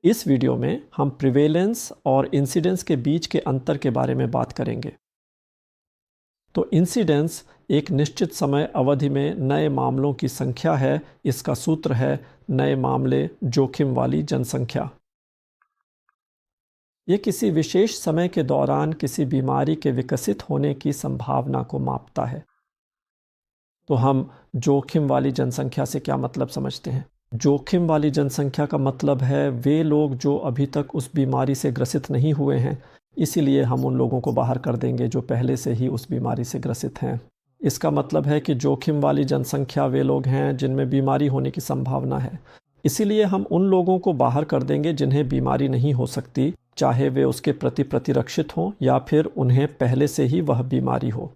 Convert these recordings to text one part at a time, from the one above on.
इस वीडियो में हम प्रिवेलेंस और इंसिडेंस के बीच के अंतर के बारे में बात करेंगे। तो इंसिडेंस एक निश्चित समय अवधि में नए मामलों की संख्या है। इसका सूत्र है नए मामले जोखिम वाली जनसंख्या। ये किसी विशेष समय के दौरान किसी बीमारी के विकसित होने की संभावना को मापता है। तो हम जोखिम वाली जनसंख्या से क्या मतलब समझते हैं? जोखिम वाली जनसंख्या का मतलब है वे लोग जो अभी तक उस बीमारी से ग्रसित नहीं हुए हैं, इसीलिए हम उन लोगों को बाहर कर देंगे जो पहले से ही उस बीमारी से ग्रसित हैं। इसका मतलब है कि जोखिम वाली जनसंख्या वे लोग हैं जिनमें बीमारी होने की संभावना है, इसीलिए हम उन लोगों को बाहर कर देंगे जिन्हें बीमारी नहीं हो सकती, चाहे वे उसके प्रति प्रतिरक्षित हों या फिर उन्हें पहले से ही वह बीमारी हो।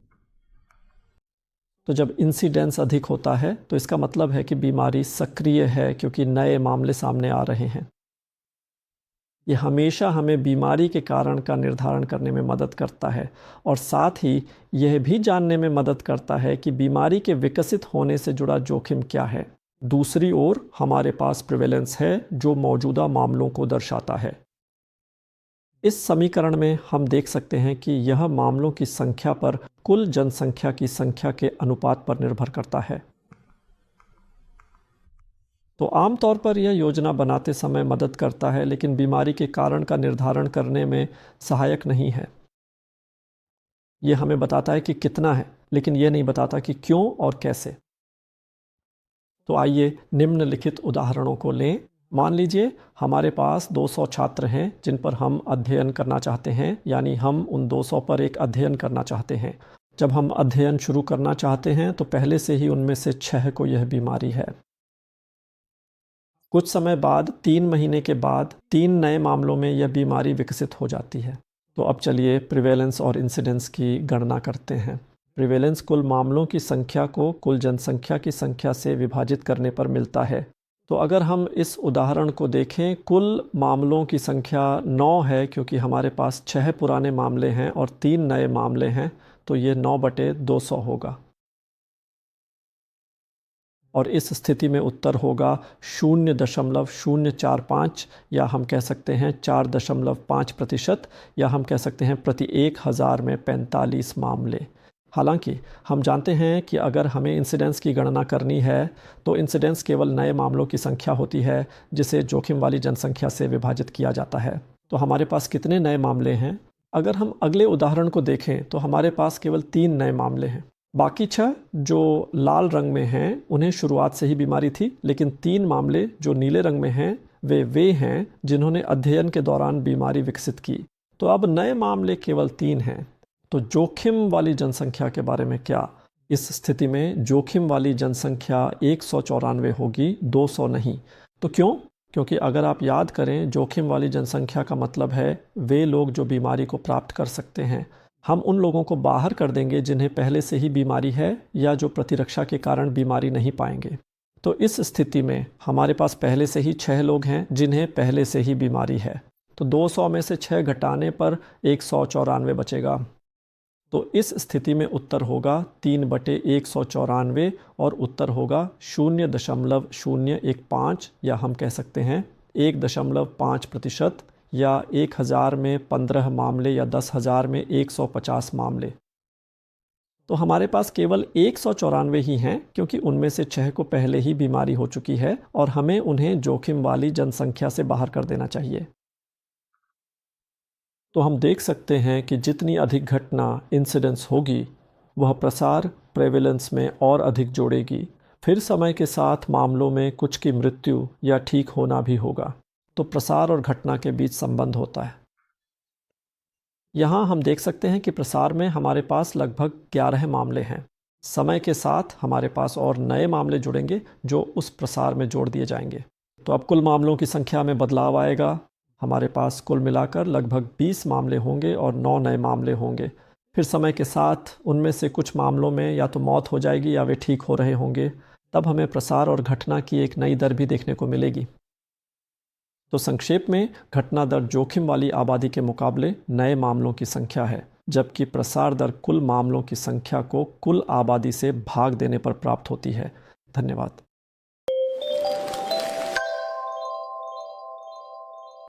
तो जब इंसिडेंस अधिक होता है तो इसका मतलब है कि बीमारी सक्रिय है क्योंकि नए मामले सामने आ रहे हैं। ये हमेशा हमें बीमारी के कारण का निर्धारण करने में मदद करता है और साथ ही यह भी जानने में मदद करता है कि बीमारी के विकसित होने से जुड़ा जोखिम क्या है। दूसरी ओर हमारे पास प्रिवेलेंस है जो मौजूदा मामलों को दर्शाता है। इस समीकरण में हम देख सकते हैं कि यह मामलों की संख्या पर कुल जनसंख्या की संख्या के अनुपात पर निर्भर करता है। तो आमतौर पर यह योजना बनाते समय मदद करता है, लेकिन बीमारी के कारण का निर्धारण करने में सहायक नहीं है। यह हमें बताता है कि कितना है, लेकिन यह नहीं बताता कि क्यों और कैसे। तो आइए निम्नलिखित उदाहरणों को लें। मान लीजिए हमारे पास 200 छात्र हैं जिन पर हम अध्ययन करना चाहते हैं, यानी हम उन 200 पर एक अध्ययन करना चाहते हैं। जब हम अध्ययन शुरू करना चाहते हैं तो पहले से ही उनमें से 6 को यह बीमारी है। कुछ समय बाद 3 महीने के बाद 3 नए मामलों में यह बीमारी विकसित हो जाती है। तो अब चलिए प्रिवेलेंस और इंसिडेंस की गणना करते हैं। प्रिवेलेंस कुल मामलों की संख्या को कुल जनसंख्या की संख्या से विभाजित करने पर मिलता है। तो अगर हम इस उदाहरण को देखें, कुल मामलों की संख्या 9 है क्योंकि हमारे पास 6 पुराने मामले हैं और 3 नए मामले हैं, तो ये 9/200 होगा। और इस स्थिति में उत्तर होगा 0.045 या हम कह सकते हैं 4.5%, या हम कह सकते हैं प्रति 1000 में 45 मामले। हालांकि हम जानते हैं कि अगर हमें इंसिडेंस की गणना करनी है तो इंसिडेंस केवल नए मामलों की संख्या होती है जिसे जोखिम वाली जनसंख्या से विभाजित किया जाता है। तो हमारे पास कितने नए मामले हैं? अगर हम अगले उदाहरण को देखें तो हमारे पास केवल 3 नए मामले हैं। बाकी 6 जो लाल रंग में हैं उन्हें शुरुआत से ही बीमारी थी, लेकिन 3 मामले जो नीले रंग में हैं वे हैं जिन्होंने अध्ययन के दौरान बीमारी विकसित की। तो अब नए मामले केवल 3 हैं। तो जोखिम वाली जनसंख्या के बारे में क्या? इस स्थिति में जोखिम वाली जनसंख्या 194 होगी, 200 नहीं। तो क्यों? क्योंकि अगर आप याद करें, जोखिम वाली जनसंख्या का मतलब है वे लोग जो बीमारी को प्राप्त कर सकते हैं। हम उन लोगों को बाहर कर देंगे जिन्हें पहले से ही बीमारी है या जो प्रतिरक्षा के कारण बीमारी नहीं पाएंगे। तो इस स्थिति में हमारे पास पहले से ही 6 लोग हैं जिन्हें पहले से ही बीमारी है। तो 200 में से 6 घटाने पर 194 बचेगा। तो इस स्थिति में उत्तर होगा 3/194 और उत्तर होगा 0.015, या हम कह सकते हैं 1.5%, या 1000 में 15 मामले या 10,000 में 150 मामले। तो हमारे पास केवल 194 ही हैं क्योंकि उनमें से 6 को पहले ही बीमारी हो चुकी है और हमें उन्हें जोखिम वाली जनसंख्या से बाहर कर देना चाहिए। तो हम देख सकते हैं कि जितनी अधिक घटना इंसिडेंस होगी वह प्रसार प्रेवेलेंस में और अधिक जोड़ेगी। फिर समय के साथ मामलों में कुछ की मृत्यु या ठीक होना भी होगा। तो प्रसार और घटना के बीच संबंध होता है। यहाँ हम देख सकते हैं कि प्रसार में हमारे पास लगभग 11 मामले हैं। समय के साथ हमारे पास और नए मामले जुड़ेंगे जो उस प्रसार में जोड़ दिए जाएंगे। तो अब कुल मामलों की संख्या में बदलाव आएगा। हमारे पास कुल मिलाकर लगभग 20 मामले होंगे और 9 नए मामले होंगे। फिर समय के साथ उनमें से कुछ मामलों में या तो मौत हो जाएगी या वे ठीक हो रहे होंगे। तब हमें प्रसार और घटना की एक नई दर भी देखने को मिलेगी। तो संक्षेप में, घटना दर जोखिम वाली आबादी के मुकाबले नए मामलों की संख्या है, जबकि प्रसार दर कुल मामलों की संख्या को कुल आबादी से भाग देने पर प्राप्त होती है। धन्यवाद।